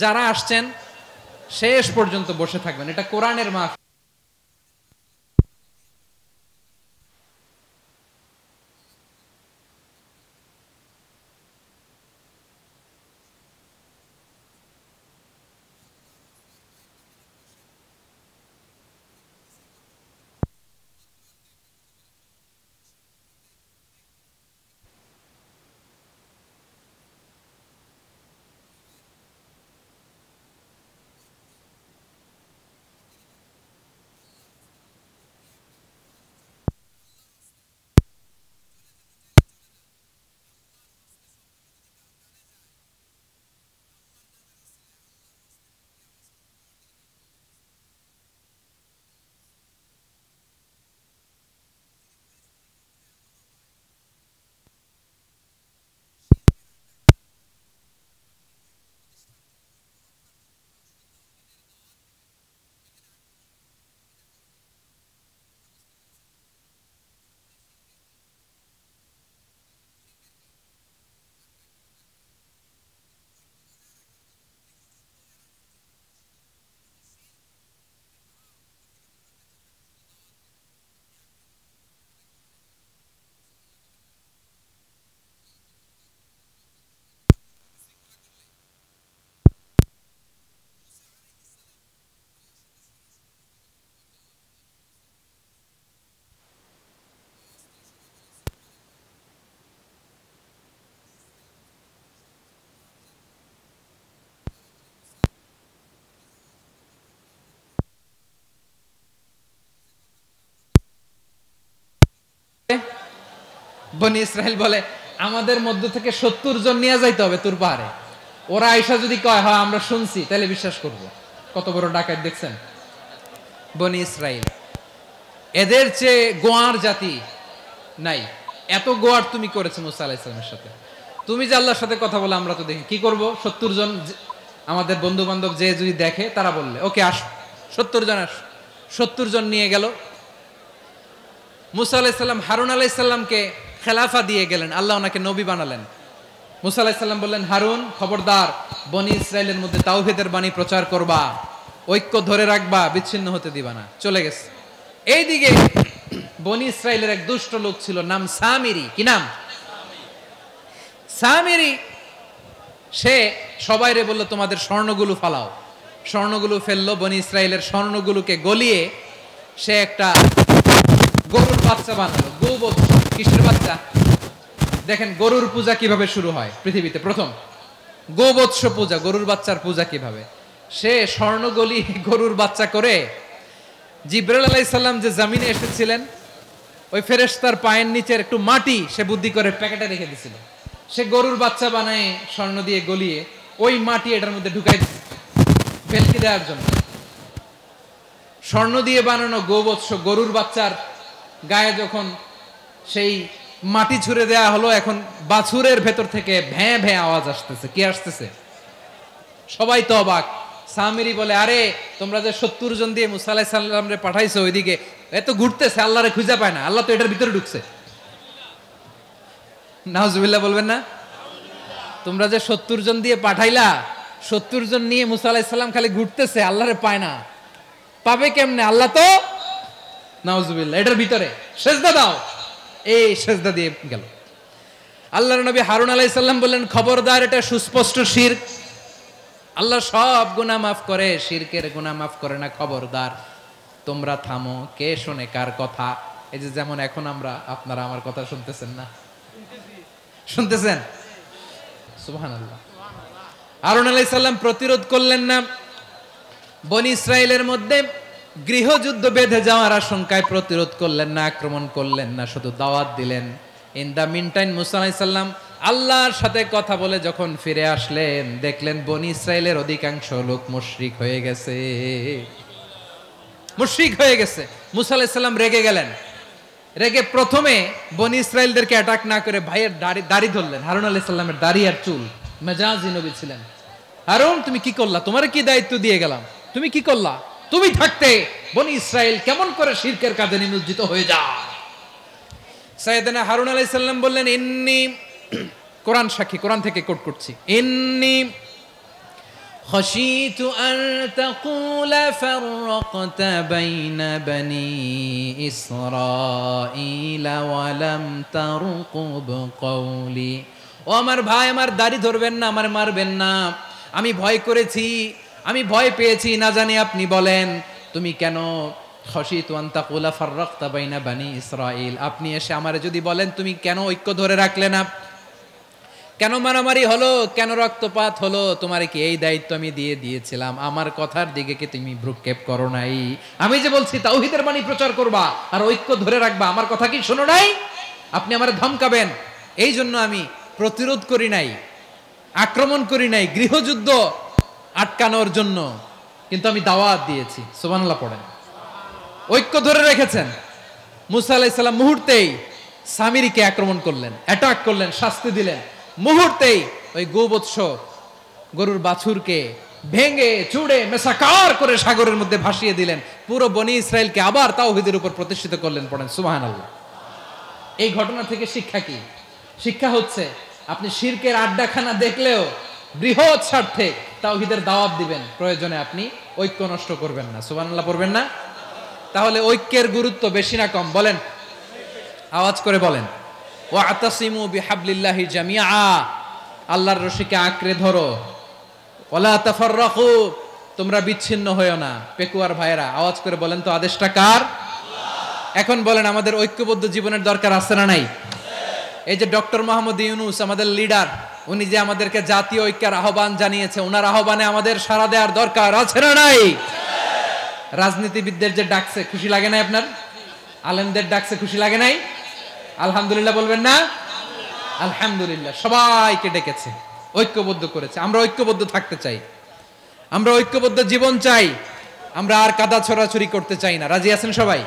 যারা আসছেন শেষ পর্যন্ত বসে থাকবেন, এটা কোরআনের মাহফিল। বনি ইসরাইল বলে, আমাদের মধ্য থেকে 70 জন নিয়ে যাইতে হবে তোর পাহাড়ে। ওরা আয়সা যদি কয় হ্যাঁ আমরা শুনছি, তাহলে বিশ্বাস করব। কত বড় ডাকাত দেখছেন বনি ইসরাইল। এদের চেয়ে গোয়ার জাতি নাই। এত গোয়ার তুমি করেছো মুসা আলাইহিস সালামের সাথে। তুমি যে আল্লাহর সাথে কথা বলে আমরা তো দেখি, কি করব? 70 জন আমাদের বন্ধু বান্ধব যে যদি দেখে, তারা বললে ওকে আস, 70 জন আস। 70 জন নিয়ে গেল। মুসা আলাইহিস সালাম হারুন আলাইহিস সালামকে খেলাফা দিয়ে গেলেন, আল্লাহ ওনাকে নবী বানালেন। মুসা আলাইহিস সালাম বললেন, হারুন খবরদার, বনি ইসরাইলের মধ্যে তাওহীদের বাণী প্রচার করবা, ঐক্য ধরে রাখবা, বিচ্ছিন্ন হতে দিবা না। চলে গেছে। এইদিকে বনি ইসরাইলের এক দুষ্ট লোক ছিল, নাম সামিরি। কি নাম? সামিরি। সে সবাইরে বলল তোমাদের স্বর্ণগুলো ফালাও। স্বর্ণগুলো ফেললো। বনি ইসরাইলের স্বর্ণগুলোকে গলিয়ে সে একটা গরুর বাচ্চা বানালো। গোবৎস। কিসের বাচ্চা? দেখেন গরুর পূজা কিভাবে শুরু হয় পৃথিবীতে প্রথম। গোবৎস পূজা, গরুর বাচ্চার পূজা কিভাবে। সে স্বর্ণ গলি গরুর বাচ্চা করে জিবরাইল আলাইহিস সালাম যে জমিনে এসেছিলেন, ওই ফেরেশতার পায়ের নিচের একটু মাটি সে বুদ্ধি করে প্যাকেটে রেখে দিয়েছিল। সে গরুর বাচ্চা বানায় স্বর্ণ দিয়ে গলিয়ে ওই মাটি এটার মধ্যে ঢুকাই দিয়েছে ভেলকি দেওয়ার জন্য। স্বর্ণ দিয়ে বানানো গোবৎস গরুর বাচ্চার গায়ে যখন সেই মাটি ছুঁড়ে দেয়া হলো, এখন বাছুরের ভেতর থেকে ভ্যাঁ ভ্যাঁ আওয়াজ আসতেছে। কি আসতেছে? সবাই তো অবাক। সামিরি বলে, আরে তোমরা যে 70 জন দিয়ে মুসা আলাইহিস সালাম রে পাঠাইছো, ওইদিকে এত ঘুরতেছে, আল্লাহরে খুঁজে পায় না, আল্লাহ তো এটার ভিতরে ঢুকছে। নাউজুবিল্লাহ বলবেন না? তোমরা যে 70 জন দিয়ে পাঠাইলা, 70 জন নিয়ে মুসা আলাইহিস সালাম খালি ঘুরতেছে, আল্লাহরে পায় না। পাবে কেমনে? আল্লাহ তো, নাউজুবিল্লাহ, এটার ভিতরে সেজদা দাও। এই সেজদা দিয়ে গেল। আল্লাহর নবী হারুন আলাইহিস সালাম বললেন, খবরদার, এটা সুস্পষ্ট শিরক। আল্লাহ সব গুনাহ মাফ করে, শিরকের গুনাহ মাফ করে না। খবরদার, তোমরা থামো। কে শোনে কার কথা? এই যে যেমন এখন আমরা, আপনারা আমার কথা শুনতেছেন না? শুনতেছেন? সুবহানাল্লাহ। হারুন আলাইহিস সালাম প্রতিরোধ করলেন না। বনি ইসরাইলের মধ্যে গৃহযুদ্ধ বেঁধে যাওয়ার আশঙ্কায় প্রতিরোধ করলেন না, আক্রমণ করলেন না, শুধু দাওয়াত দিলেন। ইন দা মিন টাইম মুসা আলাইহিস সালাম আল্লাহর সাথে কথা বলে যখন ফিরে আসলেন, দেখলেন বনি ইসরাইলের অধিকাংশ লোক মুশরিক হয়ে গেছে। মুশরিক হয়ে গেছে। মুসা আলাইহিস সালাম রেগে গেলেন। রেগে প্রথমে বনি ইসরাইলদেরকে অ্যাটাক না করে ভাইয়ের দাড়ি ধরলেন। হারুন আলাইহিস সালামের দাড়ি আর চুল। মেজাজি নবী ছিলেন। হারুন, তুমি কি করলা? তোমারে কি দায়িত্ব দিয়ে গেলাম? তুমি কি করলা? তুমি থাকতে বনি ইসরাইল কেমন করে শিরকের কাজে নিমজ্জিত হয়ে যায়? সাইয়েদনা হারুন আলাইহিস সালাম বললেন, ইন্নী, কোরআন সাক্ষী, কোরআন থেকে কোট করছি, ইন্নী خشيت أن تقول فرقت بين بني إسرائيل ولم ترقب قولي ও আমার ভাই আমার দাড়ি ধরবেন না আমার মারবেন না আমি ভয় করেছি আমি ভয় পেয়েছি না জানি আপনি বলেন তুমি কেন খশিতু আন তাকুলা ফাররাকতা বাইনা বানি ইসরাইল আপনি এসে আমারে যদি বলেন তুমি কেন ঐক্য ধরে রাখলে না কেন মারামারি হলো কেন রক্তপাত হলো তোমারে কি এই দায়িত্ব আমি দিয়ে দিয়েছিলাম আমার কথার দিকে কি তুমি ভ্রুক্ষেপ করো নাই আমি যে বলছি তাওহীদের বাণী প্রচার করবা আর ঐক্য ধরে রাখবা আমার কথা কি শোনো নাই আপনি আমারে ধমকাবেন এই জন্য আমি প্রতিরোধ করি নাই আক্রমণ করি নাই গৃহযুদ্ধ আটকানোর জন্য কিন্তু আমি দাওয়াত দিয়েছি সুবহানাল্লাহ পড়েন ঐক্য ধরে রেখেছেন মুসা আলাইহিস সালাম মুহূর্তেই সামিরীকে আক্রমণ করলেন অ্যাটাক করলেন শাস্তি দিলেন মুহূর্তেই ওই গোবৎস গরুর বাছুরকে ভেঙে চুড়ে মেসাকার করে সাগরের মধ্যে ভাসিয়ে দিলেন পুরো বনি ইসরায়েলকে আবার তাওহীদের উপর প্রতিষ্ঠিত করলেন পড়েন সুবহানাল্লাহ এই ঘটনা থেকে শিক্ষা কি শিক্ষা হচ্ছে আপনি শিরকের আড্ডাখানা দেখলেও বৃহৎ স্বার্থে তাওহীদের দাওয়াত দিবেন প্রয়োজনে আপনি ঐক্য নষ্ট করবেন না সুবহানাল্লাহ পড়বেন না তাহলে ঐক্যের গুরুত্ব বেশি না কম বলেন আওয়াজ করে বলেন ওয়াতাসিমু বিহাবলিল্লাহি জামিআ আল্লাহর রশিকে আঁকড়ে ধরো ওয়ালা তাফাররাকু তোমরা বিচ্ছিন্ন হয়ো না পেকুয়ার ভাইরা আওয়াজ করে বলেন তো আদেশটা কার আল্লাহ এখন বলেন আমাদের ঐক্যবদ্ধ জীবনের দরকার আছে না নাই এই যে ডক্টর মোহাম্মদ ইউনূস আমাদের লিডার উনি যে আমাদেরকে জাতীয় ঐক্যের আহ্বান জানিয়েছে ওনার আহ্বানে আমাদের সাড়া দেওয়ার দরকার আছে না নাই রাজনীতিবিদদের যে ডাকছে খুশি লাগে নাই আপনার আলেমদের ডাকছে খুশি লাগে নাই আলহামদুলিল্লাহ বলবেন না আলহামদুলিল্লাহ সবাইকে ডেকেছে ঐক্যবদ্ধ করেছে আমরা ঐক্যবদ্ধ থাকতে চাই আমরা ঐক্যবদ্ধ জীবন চাই আমরা আর কাদা ছড়াছড়ি করতে চাই না রাজি আছেন সবাই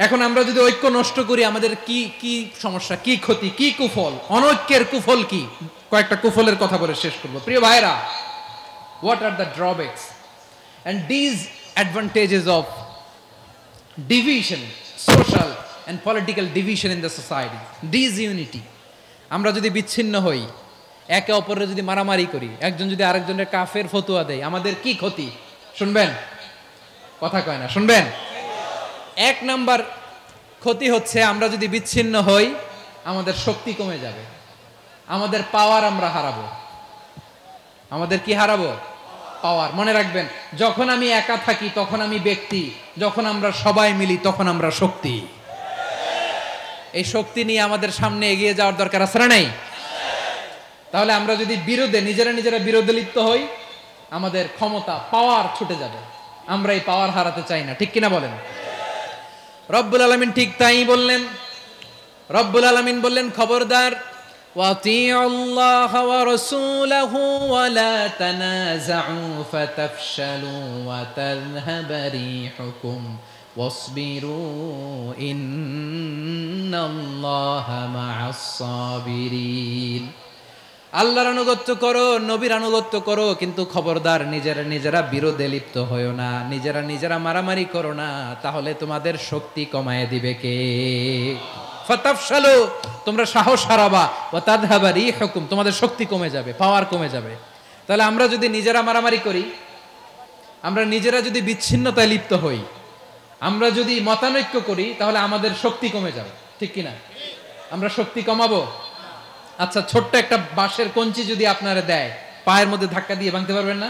এখন আমরা যদি ঐক্য নষ্ট করি আমাদের কি কি সমস্যা কি ক্ষতি কি কুফল অনৈক্যের কুফল কি কয়েকটা কুফলের কথা বলে শেষ করব প্রিয় ভাইরা what are the drawbacks and disadvantages of division social and political division in the society disunity আমরা যদি বিচ্ছিন্ন হই একে অপরের যদি মারামারি করি একজন যদি আরেকজনের কাফের ফতোয়া দেয় আমাদের কি ক্ষতি শুনবেন কথা কয় না শুনবেন এক নাম্বার ক্ষতি হচ্ছে আমরা যদি বিচ্ছিন্ন হই আমাদের শক্তি কমে যাবে আমাদের পাওয়ার আমরা হারাবো আমাদের কি হারাবো পাওয়ার মনে রাখবেন যখন আমি একা থাকি তখন আমি ব্যক্তি যখন আমরা সবাই মিলি তখন আমরা শক্তি এই শক্তি নিয়ে আমাদের সামনে এগিয়ে যাওয়ার দরকার আছে না নাই তাহলে আমরা যদি বিরোধে নিজেরা বিরোধে লিপ্ত হই আমাদের ক্ষমতা পাওয়ার ছুটে যাবে আমরা এই পাওয়ার হারাতে চাই না ঠিক কিনা বলেন রব্বুল আলামিন ঠিক তাই বললেন রব্বুল আলামিন বললেন খবরদার ওয়াতিউল্লাহ ওয়া রাসূলাহু ওয়া লা তানাযাউ ফাতাফশালু ওয়া তাযহাবা রিহুকুম ওয়াসবিরু ইন্নাল্লাহা মা'আস সাবিরিন আল্লাহর আনুগত্য করো নবীর আনুগত্য করো কিন্তু খবরদার নিজেরা বিরোধে লিপ্ত হয়ো না নিজেরা মারামারি করো না তাহলে তোমাদের শক্তি কমায় দিবে কে ফাতাফশালু তোমরা সাহস হারাবা ওয়া তাযহাবা রিহুকুম তোমাদের শক্তি কমে যাবে পাওয়ার কমে যাবে তাহলে আমরা যদি নিজেরা মারামারি করি আমরা নিজেরা যদি বিচ্ছিন্নতায় লিপ্ত হই আমরা যদি মতানৈক্য করি তাহলে আমাদের শক্তি কমে যাবে ঠিক কি না আমরা শক্তি কমাবো আচ্ছা ছোট্ট একটা বাঁশের কঞ্চি যদি আপনারা দেয় পায়ের মধ্যে ধাক্কা দিয়ে ভাঙতে পারবেন না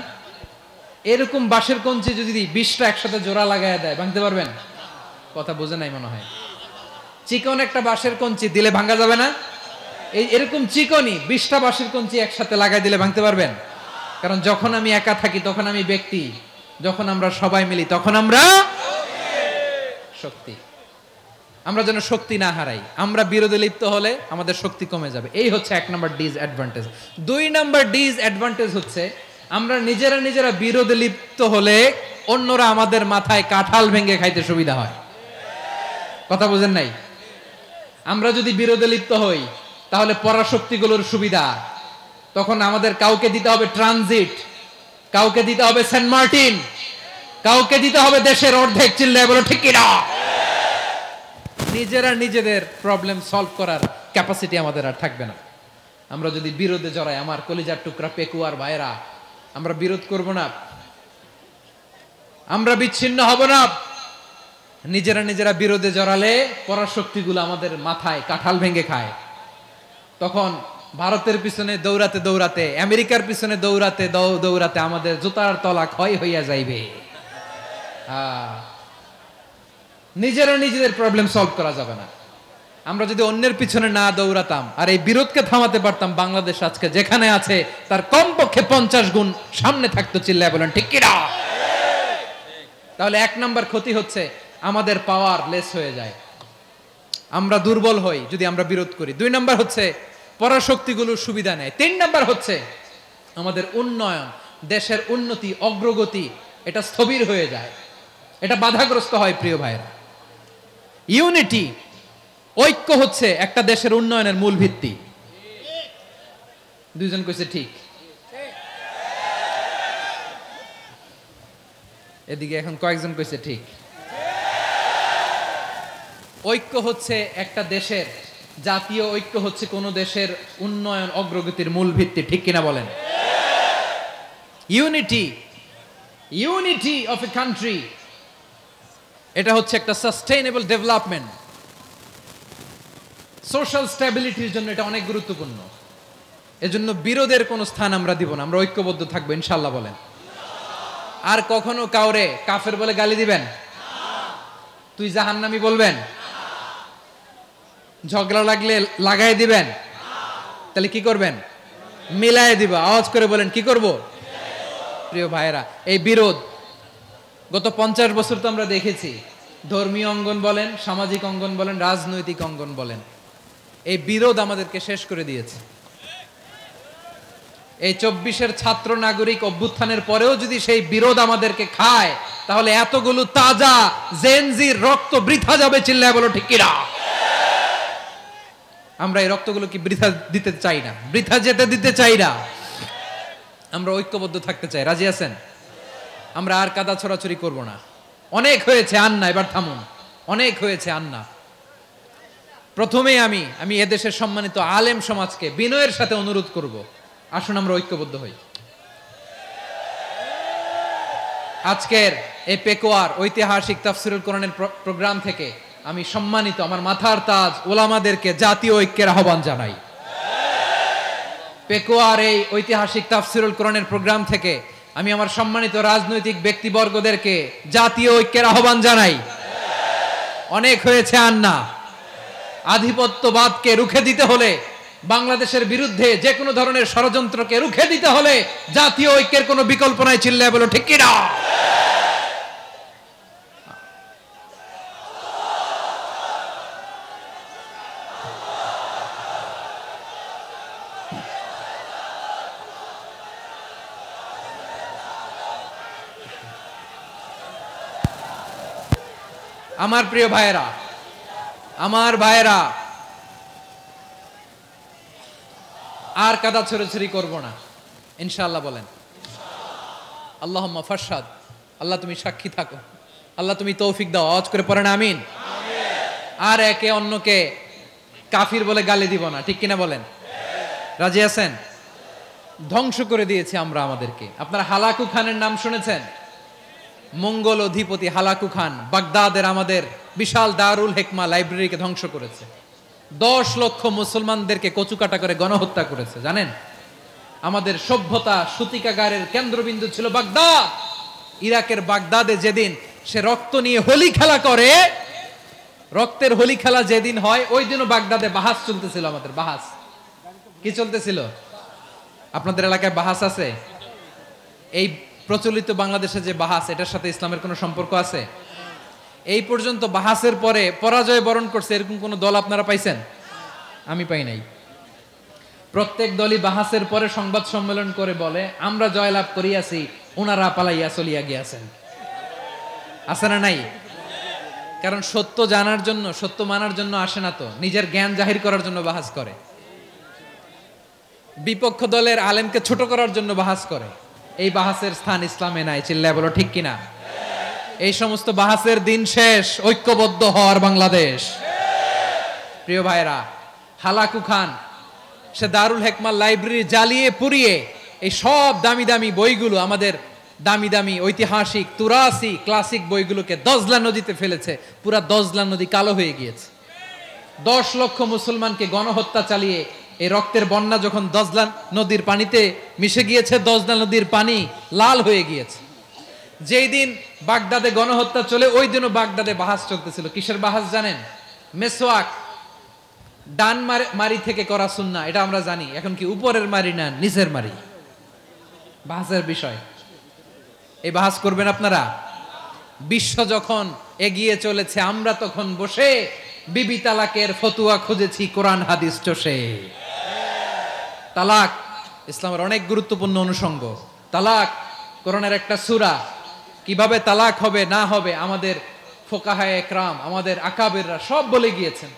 এরকম বাঁশের কঞ্চি যদি 20টা একসাথে জোড়া লাগায় দেয় ভাঙতে পারবেন কথা বোঝে নাই মনে হয় চিকন একটা বাঁশের কঞ্চি দিলে ভাঙা যাবে না এরকম চিকনই 20টা বাঁশের কঞ্চি একসাথে লাগাই দিলে ভাঙতে পারবেন কারণ যখন আমি একা থাকি তখন আমি ব্যক্তি যখন আমরা সবাই মিলি তখন আমরা শক্তি আমরা যেন শক্তি না হারাই আমরা বিরোধে লিপ্ত হলে আমাদের শক্তি কমে যাবে এই হচ্ছে এক নাম্বার ডিসঅ্যাডভান্টেজ 2 নাম্বার ডিসঅ্যাডভান্টেজ হচ্ছে আমরা নিজেরা বিরোধে লিপ্ত হলে অন্যরা আমাদের মাথায় কাঁঠাল ভেঙে খাইতে সুবিধা হয় কথা বুঝেন নাই আমরা যদি বিরোধে লিপ্ত হই তাহলে পরাশক্তিগুলোর সুবিধা তখন আমাদের কাউকে দিতে হবে ট্রানজিট কাউকে দিতে হবে সেন্ট মার্টিন কাউকে দিতে হবে দেশের অর্ধেক চিল্লায় বলো ঠিক কিনা নিজেদের প্রবলেম সলভ করার ক্যাপাসিটি আমাদের আর থাকবে না আমরা যদি বিরোধে জড়াই আমার কলিজার টুকরা পেকুয়ার ভাইরা আমরা বিরোধ করব না, আমরা বিচ্ছিন্ন হব না। নিজেরা নিজেরা বিরোধে জড়ালে পরাশক্তিগুলো আমাদের মাথায় কাঁঠাল ভেঙে খায়। তখন ভারতের পিছনে দৌড়াতে দৌড়াতে, আমেরিকার পিছনে দৌড়াতে দৌড়াতে আমাদের জুতার তলা ক্ষয় হইয়া যাইবে। নিজেরা নিজেদের প্রবলেম সলভ করা যাবে না। আমরা যদি অন্যের পিছনে না দৌড়াতাম আর এই বিরোধকে থামাতে পারতাম, বাংলাদেশ আজকে যেখানে আছে তার কমপক্ষে 50 গুণ সামনে থাকতো। চিল্লায় বলেন ঠিক কিনা? তাহলে 1 নাম্বার ক্ষতি হচ্ছে আমাদের পাওয়ার লেস হয়ে যায়, আমরা দুর্বল হই যদি আমরা বিরোধ করি। 2 নাম্বার হচ্ছে পরাশক্তিগুলো সুবিধা নেয়। 3 নাম্বার হচ্ছে আমাদের উন্নয়ন, দেশের উন্নতি, অগ্রগতি এটা স্থবির হয়ে যায়, এটা বাধাগ্রস্ত হয়। প্রিয় ভাইরা, ইউনিটি, ঐক্য হচ্ছে একটা দেশের উন্নয়নের মূল ভিত্তি। 2 জন কইছে ঠিক। এদিকে এখন কয়েকজন কইছে ঠিক। ঐক্য হচ্ছে একটা দেশের, জাতীয় ঐক্য হচ্ছে কোন দেশের উন্নয়ন অগ্রগতির মূল ভিত্তি। ঠিক কিনা বলেন? Unity, unity of a country, এটা হচ্ছে একটা সাস্টেইনেবল ডেভেলপমেন্ট, সোশ্যাল স্ট্যাবিলিটির জন্য এটা অনেক গুরুত্বপূর্ণ। এজন্য বিরোধের কোনো স্থান আমরা দিব না, আমরা ঐক্যবদ্ধ থাকবো ইনশাআল্লাহ। বলেন। আর কখনো কাউরে কাফের বলে গালি দিবেন? তুই জাহান্নামী বলবেন? ঝগড়া লাগলে লাগাই দিবেন? তাহলে কি করবেন? মিলাই দিব। আওয়াজ করে বলেন, কি করব? প্রিয় ভাইয়েরা, এই বিরোধ গত 50 বছর তো আমরা দেখেছি। ধর্মীয় অঙ্গন বলেন, সামাজিক অঙ্গন বলেন, রাজনৈতিক অঙ্গন বলেন, এই বিরোধ আমাদেরকে শেষ করে দিয়েছে। এই 24-এর ছাত্র নাগরিক অভ্যুত্থানের পরেও যদি সেই বিরোধ আমাদেরকে খায়, তাহলে এতগুলো তাজা জেনজির রক্ত বৃথা যাবে। চিল্লায় বলো ঠিক কিনা? আমরা এই রক্তগুলো কি বৃথা দিতে চাই না, বৃথা যেতে দিতে চাই না। আমরা ঐক্যবদ্ধ থাকতে চাই। রাজি আছেন? আমরা আর কাদা ছড়াছড়ি করব না। অনেক হয়েছে আন্না, এবার থামুন। অনেক হয়েছে আন্না। প্রথমেই আমি এদেশের সম্মানিত আলেম সমাজকে বিনয়ের সাথে অনুরোধ করব, আসুন আমরা ঐক্যবদ্ধ হই। আজকের এই পেকুয়ার ঐতিহাসিক তাফসিরুল কোরআনের প্রোগ্রাম থেকে আমি সম্মানিত আমার মাথার তাজ ওলামাদেরকে জাতীয় ঐক্যের আহ্বান জানাই। পেকুয়ার এই ঐতিহাসিক তাফসিরুল কোরআনের প্রোগ্রাম থেকে আমি আমার সম্মানিত রাজনৈতিক ব্যক্তিবর্গদেরকে জাতীয় ঐক্যের আহ্বান জানাই। অনেক হয়েছে আন্না। আধিপত্যবাদকে রুখে দিতে হলে, বাংলাদেশের বিরুদ্ধে যে কোনো ধরনের ষড়যন্ত্রকে রুখে দিতে হলে জাতীয় ঐক্যের কোনো বিকল্প নাই। চিল্লায় বলো ঠিক কিনা? আমার প্রিয় ভাইয়েরা, আমার ভাইয়েরা, আর কাদা ছড়াছড়ি করব না ইনশাআল্লাহ। বলেন আল্লাহুম্মা ফাশহাদ। আল্লাহ তুমি সাক্ষী থাকো, আল্লাহ তুমি তৌফিক দাও। আওয়াজ করে পড়েন আমিন। আর একে অন্যকে কাফির বলে গালি দিব না। ঠিক কিনা বলেন? রাজি আছেন? ধ্বংস করে দিয়েছি আমরা আমাদেরকে। আপনারা হালাকু খানের নাম শুনেছেন? মঙ্গল অধিপতি হালাকু খান বাগদাদের আমাদের বিশাল দারুল হিকমা লাইব্রেরিকে ধ্বংস করেছে। 10 লক্ষ মুসলমানদেরকে কচুকাটা করে গণহত্যা করেছে। জানেন, আমাদের সভ্যতা সূতিকাগারের কেন্দ্রবিন্দু ছিল বাগদাদ। ইরাকের বাগদাদে যেদিন সে রক্ত নিয়ে হোলি খেলা করে, রক্তের হোলি খেলা যেদিন হয়, ওই দিনও বাগদাদে বাহাস চলতেছিল। আমাদের বাহাস কি চলতেছিল? আপনাদের এলাকায় বাহাস আছে? এই প্রচলিত বাংলাদেশে যে বাহাস, এটার সাথে ইসলামের কোনো সম্পর্ক আছে? এই পর্যন্ত বাহাসের পরে পরাজয় বরণ করছে এরকম কোন দল আপনারা পাইছেন? আমি পাই নাই। প্রত্যেক দলই বাহাসের পরে সংবাদ সম্মেলন করে বলে, আমরা জয়লাভ করিয়াছি, ওনারা পালাইয়া চলিয়া গিয়াছেন। আছে না নাই? কারণ সত্য জানার জন্য, সত্য মানার জন্য আসে না, তো নিজের জ্ঞান জাহির করার জন্য বাহাস করে। বিপক্ষ দলের আলেমকে ছোট করার জন্য বাহাস করে। এই বাহাসের স্থান ইসলামে নাই। চিল্লায় বলো ঠিক কিনা? এই সমস্ত বাহাসের দিন শেষ। ঐক্যবদ্ধ হওয়ার বাংলাদেশ। প্রিয় ভাইরা, হালাকু খান সে দারুল হিকমা লাইব্রেরি জ্বালিয়ে পুড়িয়ে এই সব দামি দামি বইগুলো, আমাদের দামি দামি ঐতিহাসিক তুরাসি ক্লাসিক বইগুলোকে দজলা নদীতে ফেলেছে। পুরা দজলা নদী কালো হয়ে গিয়েছে। 10 লক্ষ মুসলমানকে গণহত্যা চালিয়ে এই রক্তের বন্যা যখন দজলা নদীর পানিতে মিশে গিয়েছে, দজলা নদীর পানি লাল হয়ে গিয়েছে। যেই দিন বাগদাদে গণহত্যা চলে, ওই দিনও বাগদাদে বাহাস চলতেছিল। কিসের বাহাস জানেন? মেসওয়াক, ডান মারি থেকে করা সুন্নাহ, এটা আমরা জানি। এখন কি উপরের মারি না নিচের মারি? বাহাসের বিষয়। এই বাহাস করবেন আপনারা? বিশ্ব যখন এগিয়ে চলেছে, আমরা তখন বসে বিবি তালাকের ফতুয়া খুঁজেছি কোরআন হাদিস চষে। তালাক ইসলামের অনেক গুরুত্বপূর্ণ অনুষঙ্গ। তালাক কোরআনের একটা সূরা। কিভাবে তালাক হবে না হবে আমাদের ফোকাহায়ে একরাম, আমাদের আকাবেররা সব বলে গিয়েছেন,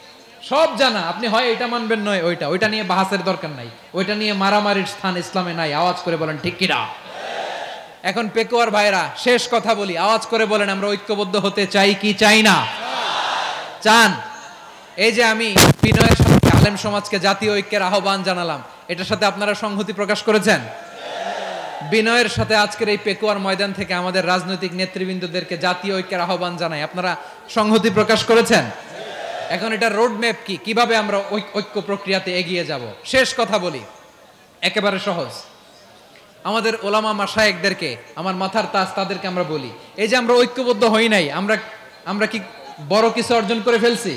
সব জানা। আপনি হয় এটা মানবেন নয় ওইটা নিয়ে বাহাসের দরকার নাই, ওইটা নিয়ে মারামারির স্থান ইসলামে নাই। আওয়াজ করে বলেন ঠিক কিনা? এখন পেকুয়ার ভাইরা, শেষ কথা বলি, আওয়াজ করে বলেন আমরা ঐক্যবদ্ধ হতে চাই কি চাই না? চান? এই যে আমি বিনয়ের সাথে আলেম সমাজকে জাতীয় ঐক্যের আহ্বান জানালাম, এটার সাথে আপনারা সংহতি প্রকাশ করেছেন? বিনয়ের সাথে আজকের এই পেকুয়ার ময়দান থেকে আমাদের রাজনৈতিক নেতৃবৃন্দদেরকে জাতীয় ঐক্যের আহ্বান জানাই, আপনারা সংহতি প্রকাশ করেছেন? এখন এটা রোড ম্যাপ কি, কিভাবে আমরা ঐক্য প্রক্রিয়াতে এগিয়ে যাব? শেষ কথা বলি, একেবারে সহজ। আমাদের ওলামা মাশায়েখদেরকে, আমার মাথার তাজ, তাদেরকে আমরা বলি, এই যে আমরা ঐক্যবদ্ধ হই নাই, আমরা কি বড় কিছু অর্জন করে ফেলছি?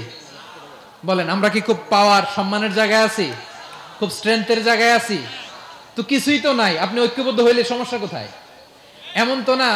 বলেন, আমরা কি খুব পাওয়ার সম্মানের জায়গায় আছি? খুব স্ট্রেংথের জায়গায় আছি? তো কিছুই তো নাই। আপনি ঐক্যবদ্ধ হইলে সমস্যা কোথায়? এমন তো না